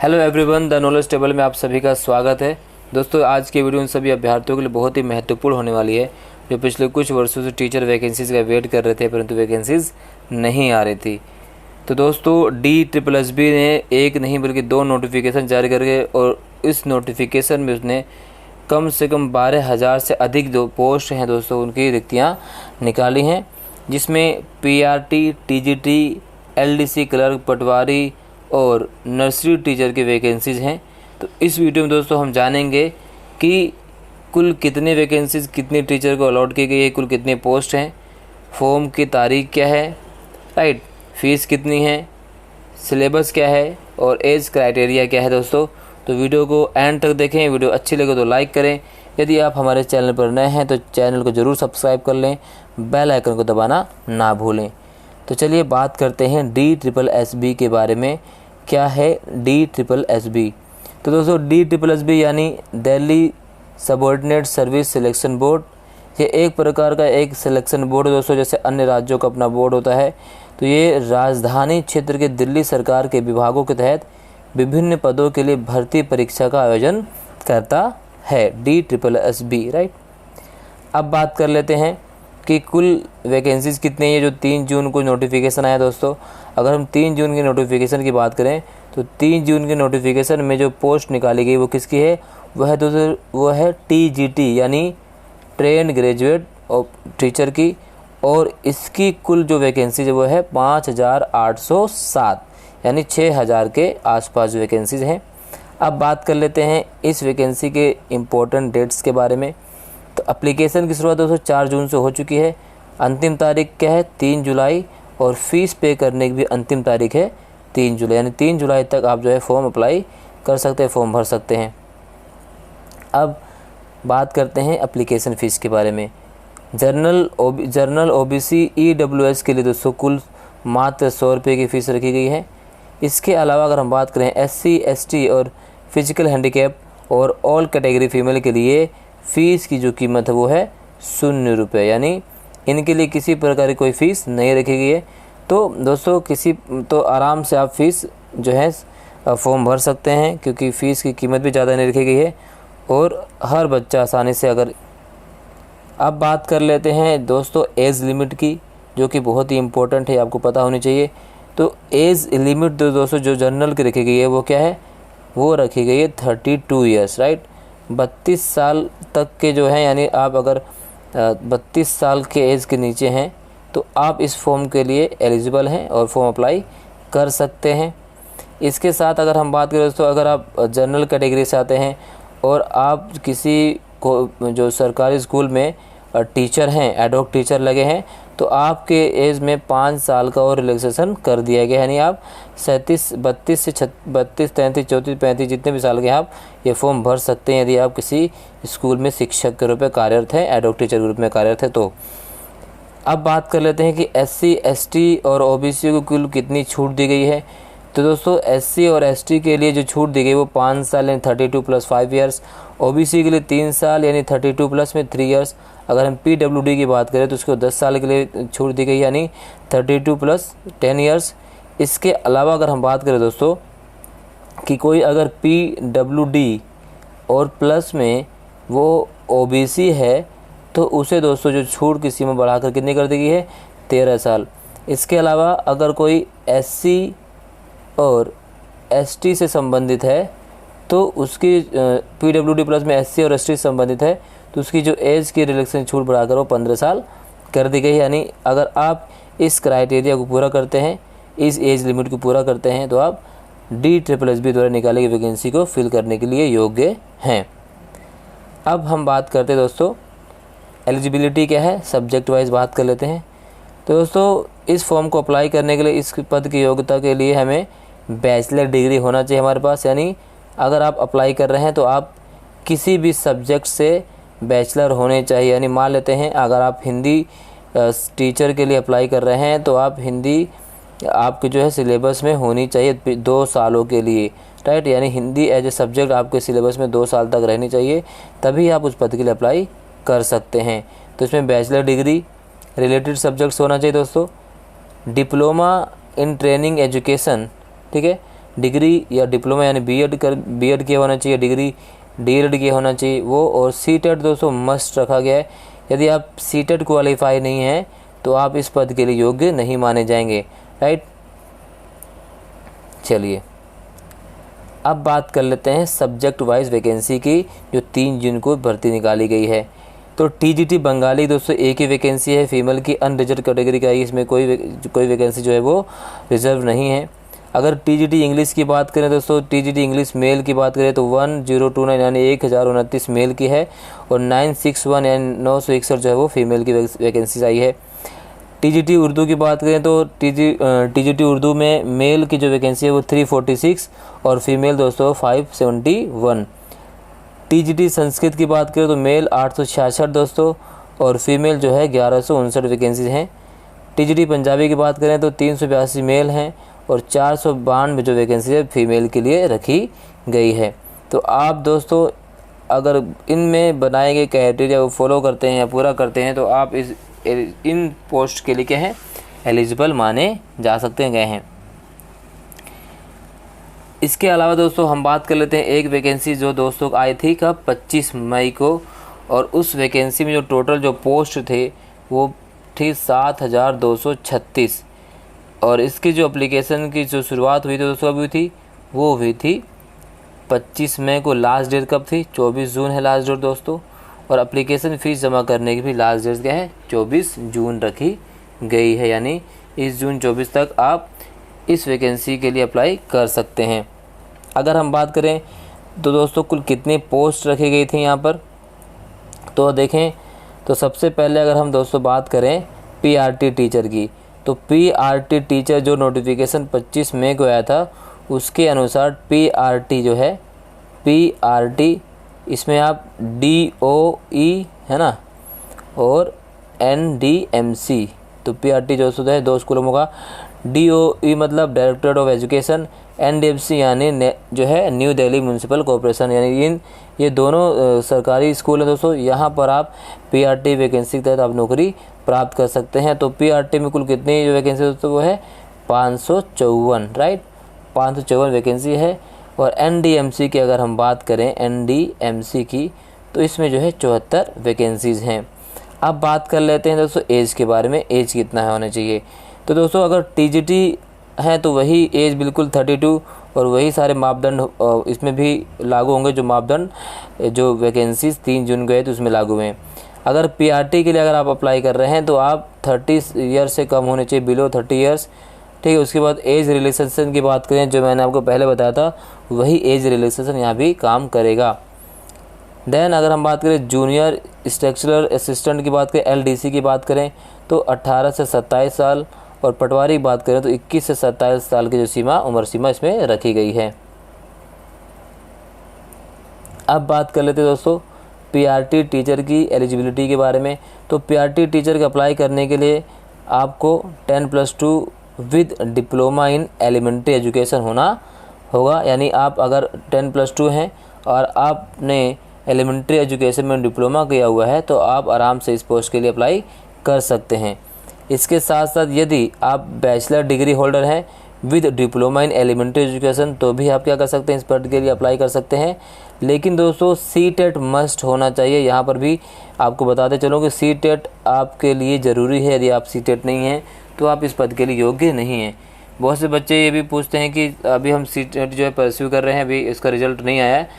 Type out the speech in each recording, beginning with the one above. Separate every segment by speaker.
Speaker 1: Hello everyone, the knowledge table में आप सभी का स्वागत है। दोस्तों, आज की वीडियो उन सभी अभ्यर्थियों के लिए बहुत ही महत्वपूर्ण होने वाली है जो पिछले कुछ वर्षों से टीचर वैकेंसीज़ का वेट कर रहे थे, परंतु वैकेंसीज़ नहीं आ रही थी। तो दोस्तों, DSSB ने एक नहीं बल्कि 2 नोटिफिकेशन जारी करके, और इस नोटिफिकेशन में उसने कम से कम 12,000 से अधिक जो पोस्ट हैं दोस्तों, उनकी रिक्तियाँ निकाली हैं, जिसमें PRT, TGT, LDC क्लर्क, पटवारी और नर्सरी टीचर की वैकेंसीज़ हैं। तो इस वीडियो में दोस्तों हम जानेंगे कि कुल कितने वैकेंसीज़ कितने टीचर को अलॉट की गई है, कुल कितने पोस्ट हैं, फॉर्म की तारीख क्या है, राइट, फ़ीस कितनी है, सिलेबस क्या है और एज क्राइटेरिया क्या है दोस्तों। तो वीडियो को एंड तक देखें। वीडियो अच्छी लगे तो लाइक करें। यदि आप हमारे चैनल पर नए हैं तो चैनल को ज़रूर सब्सक्राइब कर लें, बेल आइकन को दबाना ना भूलें। तो चलिए बात करते हैं DSSB के बारे में। क्या है DSSB? तो दोस्तों, DSSB यानी Delhi subordinate service selection board. ये एक प्रकार का एक सिलेक्शन बोर्ड है दोस्तों, जैसे अन्य राज्यों का अपना बोर्ड होता है। तो ये राजधानी क्षेत्र के दिल्ली सरकार के विभागों के तहत विभिन्न पदों के लिए भर्ती परीक्षा का आयोजन करता है, DSSB, राइट। अब बात कर लेते हैं कि कुल वैकेंसीज़ कितनी है। जो 3 जून को नोटिफिकेशन आया दोस्तों, अगर हम 3 जून की नोटिफिकेशन की बात करें तो 3 जून के नोटिफिकेशन में जो पोस्ट निकाली गई वो किसकी है? वह दोस्तों वो है TGT यानी ट्रेन ग्रेजुएट और टीचर की, और इसकी कुल जो वैकेंसीज है वो है 5,807 यानी 6,000 के आसपास वैकेंसीज हैं। अब बात कर लेते हैं इस वैकेंसी के इम्पोर्टेंट डेट्स के बारे में। तो एप्लीकेशन की शुरुआत दोस्तों 4 जून से हो चुकी है। अंतिम तारीख क्या है? 3 जुलाई, और फीस पे करने की भी अंतिम तारीख है 3 जुलाई, यानी 3 जुलाई तक आप जो है फॉर्म अप्लाई कर सकते हैं, फॉर्म भर सकते हैं। अब बात करते हैं एप्लीकेशन फ़ीस के बारे में। जर्नल OBC EWS के लिए दोस्तों कुल मात्र 100 रुपये की फ़ीस रखी गई है। इसके अलावा अगर हम बात करें SC ST और फिजिकल हैंडीकैप और ऑल कैटेगरी फीमेल के लिए फ़ीस की जो कीमत है वो है 0 रुपये, यानी इनके लिए किसी प्रकार की कोई फ़ीस नहीं रखी गई है। तो दोस्तों तो आराम से आप फ़ीस जो है फॉर्म भर सकते हैं, क्योंकि फ़ीस की कीमत भी ज़्यादा नहीं रखी गई है और हर बच्चा आसानी से अगर। अब बात कर लेते हैं दोस्तों एज लिमिट की, जो कि बहुत ही इम्पोर्टेंट है, आपको पता होनी चाहिए। तो एज लिमिट दोस्तों जो जनरल की रखी गई है वो क्या है? वो रखी गई है 32 ईयर्स, राइट। 32 साल तक के जो हैं, यानी आप अगर 32 साल के एज के नीचे हैं तो आप इस फॉर्म के लिए एलिजिबल हैं और फॉर्म अप्लाई कर सकते हैं। इसके साथ अगर हम बात करें दोस्तों, अगर आप जनरल कैटेगरी से आते हैं और आप किसी को जो सरकारी स्कूल में टीचर हैं, एडहॉक टीचर लगे हैं, तो आपके एज में 5 साल का और रिलैक्सेशन कर दिया गया, यानी आप 32 से 32, 33, 34, 35 जितने भी साल के आप ये फॉर्म भर सकते हैं, यदि आप किसी स्कूल में शिक्षक के रूप में कार्यरत हैं, एडहॉक टीचर के रूप में कार्यरत है। तो अब बात कर लेते हैं कि SC ST और OBC को कुल कितनी छूट दी गई है। तो दोस्तों SC और ST के लिए जो छूट दी गई वो 5 साल यानी 32 + 5 ईयर्स, OBC के लिए 3 साल यानी 32 प्लस में 3 ईयर्स। अगर हम PWD की बात करें तो उसको 10 साल के लिए छूट दी गई, यानी 32 + 10 ईयर्स। इसके अलावा अगर हम बात करें दोस्तों कि कोई अगर PWD और प्लस में वो OBC है तो उसे दोस्तों जो छूट की सीमा बढ़ाकर कितनी कर दी गई है? 13 साल। इसके अलावा अगर कोई SC और ST से संबंधित है तो उसकी PWD प्लस में SC और ST संबंधित है तो उसकी जो एज की रिलैक्सेशन छूट बढ़ाकर वो 15 साल कर दी गई। यानी अगर आप इस क्राइटेरिया को पूरा करते हैं, इस एज लिमिट को पूरा करते हैं, तो आप DSSB द्वारा निकाली गई वैकेंसी को फिल करने के लिए योग्य हैं। अब हम बात करते हैं दोस्तों एलिजिबिलिटी क्या है, सब्जेक्ट वाइज बात कर लेते हैं। तो दोस्तों इस फॉर्म को अप्लाई करने के लिए, इस पद की योग्यता के लिए हमें बैचलर डिग्री होना चाहिए हमारे पास, यानी अगर आप अप्लाई कर रहे हैं तो आप किसी भी सब्जेक्ट से बैचलर होने चाहिए। यानी मान लेते हैं अगर आप हिंदी टीचर के लिए अप्लाई कर रहे हैं तो आप हिंदी आपके जो है सिलेबस में होनी चाहिए 2 सालों के लिए, राइट। यानी हिंदी एज ए सब्जेक्ट आपके सिलेबस में 2 साल तक रहनी चाहिए, तभी आप उस पद के लिए अप्लाई कर सकते हैं। तो इसमें बैचलर डिग्री, रिलेटेड सब्जेक्ट्स होना चाहिए दोस्तों, डिप्लोमा इन ट्रेनिंग एजुकेशन, ठीक है, डिग्री या डिप्लोमा यानी बीएड किया होना चाहिए, डिग्री डीएलएड किया होना चाहिए वो, और सीटेट दोस्तों मस्ट रखा गया है। यदि आप सीटेट क्वालिफाई नहीं हैं तो आप इस पद के लिए योग्य नहीं माने जाएंगे, राइट। चलिए अब बात कर लेते हैं सब्जेक्ट वाइज वैकेंसी की, जो 3 जून को भर्ती निकाली गई है। तो टीजीटी बंगाली दोस्तों एक ही वैकेंसी है, फीमेल की अनरिजर्व कैटेगरी का, इसमें कोई वैकेंसी जो है वो रिजर्व नहीं है। अगर टीजीटी इंग्लिश की बात करें दोस्तों, टीजीटी इंग्लिश मेल की बात करें तो 1029 यानी 1029 मेल की है, और 961 यानी 961 जो है वो फीमेल की वैकेंसी आई है। टीजीटी उर्दू की बात करें तो टीजीटी उर्दू में मेल की जो वैकेंसी है वो 346 और फीमेल दोस्तों 571। टीजीटी संस्कृत की बात करें तो मेल 866 दोस्तों, और फीमेल जो है 1159 वैकेंसी हैं। टीजीटी पंजाबी की बात करें तो 382 मेल हैं और 492 जो वैकेंसी है फीमेल के लिए रखी गई है। तो आप दोस्तों अगर इनमें बनाए गए क्राइटेरिया को फॉलो करते हैं या पूरा करते हैं तो आप इन पोस्ट के लिए क्या है एलिजिबल माने जा सकते गए हैं। इसके अलावा दोस्तों हम बात कर लेते हैं एक वैकेंसी जो दोस्तों आई थी कब 25 मई को, और उस वैकेंसी में जो टोटल जो पोस्ट थे वो थी 7236, और इसकी जो एप्लीकेशन की जो शुरुआत हुई थी दोस्तों अभी थी वो हुई थी 25 मई को। लास्ट डेट कब थी 24 जून है लास्ट डेट दोस्तों, और एप्लीकेशन फ़ीस जमा करने की भी लास्ट डेट क्या है 24 जून रखी गई है, यानी इस जून 24 तक आप इस वैकेंसी के लिए अप्लाई कर सकते हैं। अगर हम बात करें तो दोस्तों कुल कितनी पोस्ट रखी गई थी यहाँ पर, तो देखें तो सबसे पहले अगर हम दोस्तों बात करें पीआरटी टीचर की, तो पीआरटी टीचर जो नोटिफिकेशन 25 मई को आया था उसके अनुसार पीआरटी जो है पीआरटी इसमें आप DOE है ना और NDMC, तो पीआरटी जो है 2 स्कूलों में होगा। DOE मतलब डायरेक्टरेट ऑफ एजुकेशन, NDMC यानी जो है न्यू दिल्ली म्यूनसिपल कॉरपोरेशन, यानी ये दोनों सरकारी स्कूल हैं दोस्तों। यहाँ पर आप पीआरटी वैकेंसी के तहत आप नौकरी प्राप्त कर सकते हैं। तो पीआरटी में कुल कितनी जो वैकेंसी दोस्तों वो है 554, राइट, 554 वैकेंसी है। और NDMC की अगर हम बात करें NDMC की तो इसमें जो है 74 वैकेंसीज़ हैं। अब बात कर लेते हैं दोस्तों एज के बारे में, एज कितना होना चाहिए। तो दोस्तों अगर टीजीटी है तो वही एज बिल्कुल 32 और वही सारे मापदंड इसमें भी लागू होंगे, जो मापदंड जो वैकेंसीज 3 जून गए तो उसमें लागू हुए हैं। अगर पीआरटी के लिए अगर आप अप्लाई कर रहे हैं तो आप 30 ईयर से कम होने चाहिए, बिलो 30 ईयर्स, ठीक है। उसके बाद एज रिलैक्सेशन की बात करें, जो मैंने आपको पहले बताया था वही एज रिलैक्सेशन यहाँ भी काम करेगा। देन अगर हम बात करें जूनियर स्ट्रक्चरल असिस्टेंट की बात करें, LDC की बात करें तो 18 से 27 साल, और पटवारी की बात करें तो 21 से 27 साल की जो उम्र सीमा इसमें रखी गई है। अब बात कर लेते हैं दोस्तों पीआरटी टीचर की एलिजिबिलिटी के बारे में। तो पीआरटी टीचर का अप्लाई करने के लिए आपको 10+2 with diploma in elementary education होना होगा, यानी आप अगर 10+2 हैं और आपने एलिमेंट्री एजुकेशन में डिप्लोमा किया हुआ है तो आप आराम से इस पोस्ट के लिए अप्लाई कर सकते हैं। इसके साथ साथ यदि आप बैचलर डिग्री होल्डर हैं with diploma in elementary education तो भी आप क्या कर सकते हैं, इस पद के लिए अप्लाई कर सकते हैं। लेकिन दोस्तों सीटेट मस्ट होना चाहिए। यहाँ पर भी आपको बताते चलो कि सीटेट आपके लिए ज़रूरी है। यदि आप सीटेट नहीं हैं तो आप इस पद के लिए योग्य नहीं हैं। बहुत से बच्चे ये भी पूछते हैं कि अभी हम सीटेट जो है परस्यू कर रहे हैं, अभी इसका रिज़ल्ट नहीं आया है।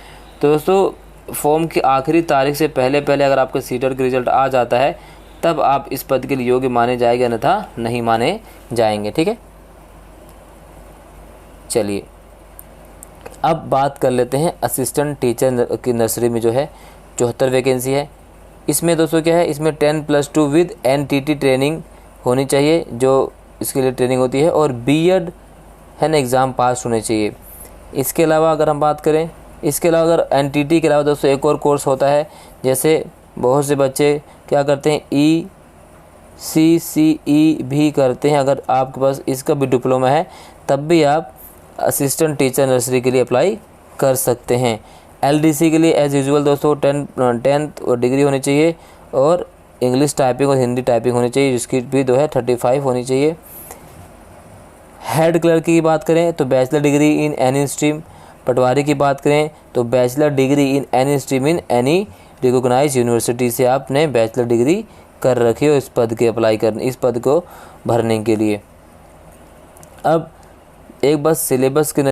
Speaker 1: तो दोस्तों फॉर्म की आखिरी तारीख से पहले अगर आपका सीटेट का रिज़ल्ट आ जाता है तब आप इस पद के लिए योग्य माने जाएंगे, अन्यथा नहीं माने जाएंगे, ठीक है। चलिए अब बात कर लेते हैं असिस्टेंट टीचर की नर्सरी में जो है 74 वैकेंसी है। इसमें दोस्तों क्या है, इसमें 10+2 विद NTT ट्रेनिंग होनी चाहिए, जो इसके लिए ट्रेनिंग होती है, और बीएड है ना एग्ज़ाम पास होने चाहिए। इसके अलावा अगर हम बात करें, इसके अलावा अगर NTT के अलावा दोस्तों एक और कोर्स होता है, जैसे बहुत से बच्चे क्या करते हैं ECCE भी करते हैं। अगर आपके पास इसका भी डिप्लोमा है तब भी आप असिस्टेंट टीचर नर्सरी के लिए अप्लाई कर सकते हैं। LDC के लिए एज़ यूजुअल दोस्तों 10th और डिग्री होनी चाहिए, और इंग्लिश टाइपिंग और हिंदी टाइपिंग होनी चाहिए, जिसकी भी 35 होनी चाहिए। हेड क्लर्क की बात करें तो bachelor degree in any stream. Patwari की बात करें तो bachelor degree in any stream in any recognise university से आपने बैचलर डिग्री कर रखी हो इस पद के अप्लाई करने, इस पद को भरने के लिए। अब एक बस सिलेबस के